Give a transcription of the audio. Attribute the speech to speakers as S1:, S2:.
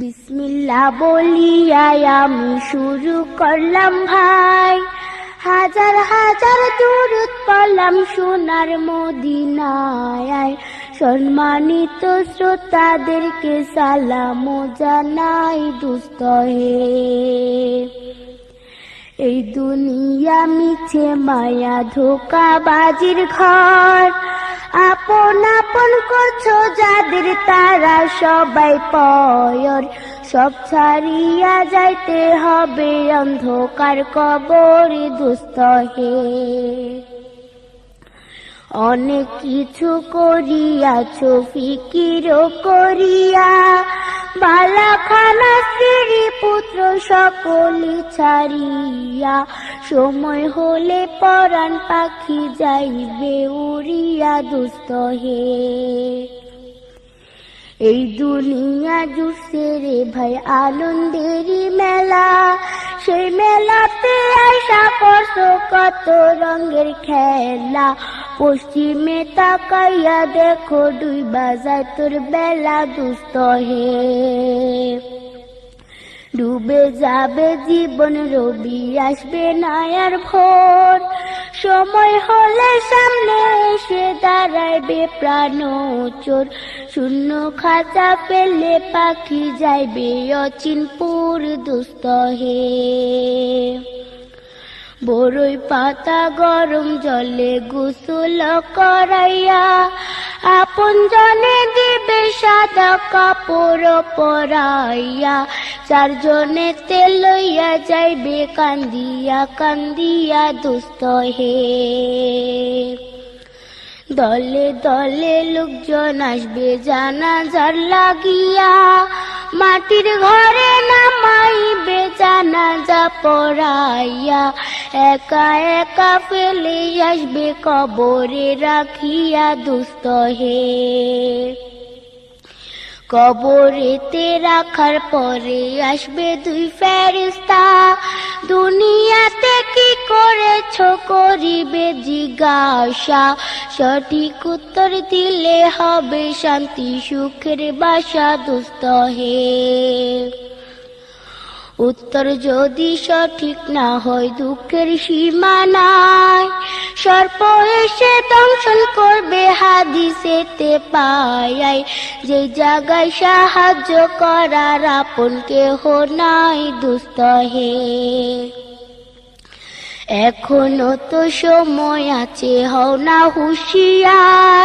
S1: বিসমিল্লাহ বলিয়াই আমি শুরু করলাম ভাই, হাজার হাজার দুরূদ পড়লাম সোনার মদিনায়। সম্মানিত শ্রোতাদেরকে সালাম জানাই দোস্ত হে। এই দুনিয়া মিছে মায়া ধোঁকাবাজির ঘর, আপন আপন করছো যাদের তারা সবাই পয়র। সব ছাড়িয়া যাইতে হবে অন্ধকার কবরে দোস্ত হে। অনেক কিছু করিয়াছো ফিকির করিয়া, বালাখানা স্ত্রী পুত্র সকলি ছাড়িয়া। সময় হলে পরাণ পাখি যাইবে উড়িয়া দোস্ত হে। এই দুনিয়া জুড়ছে রে ভাই আনন্দেরই মেলা, সেই মেলাতে আইসা করছো কত রঙের খেলা। পশ্চিমে তাকাইয়া দেখো ডুইবা যায় তোর বেলা দোস্ত হে। ডুবে যাবে জীবন রবি আসবে না আর ভোর, সময় হলে সামনে এসে দাঁড়াইবে প্রাণ চোর। শূন্য খাঁচা পেলে পাখি যাইবে অচিনপুর দোস্ত হে। বড়ই পাতা গরম জলে গোসল করাইয়া, আপন জনে দিবে সাদা কাপড় পরাইয়া। চারজনে তেল লইয়া যাইবে কান্দিয়া কান্দিয়া দোস্ত হে। দলে দলে লোকজন আসবে জানাজার লাগিয়া, মাটির ঘরে নামাইবে জানাজা পড়াইয়া। একা একা ফেলে আসবে কবরে রাখিয়া দোস্ত হে। কবরেতে রাখার পরে আসবে দুই ফেরেশতা, দুনিয়াতে কি করেছো করিবে জিজ্ঞাসা। সঠিক উত্তর দিলে হবে শান্তি সুখের বাসা দোস্ত হে। উত্তর যদি সঠিক না হয় দুঃখের সীমা নাই, সর্প এসে দংশন করবে হাদিসেতে পাই। যে জায়গায় সাহায্য করার আপন কেহ নাই দোস্ত হে। এখনো তো সময় আছে, হও না হুঁশিয়ার।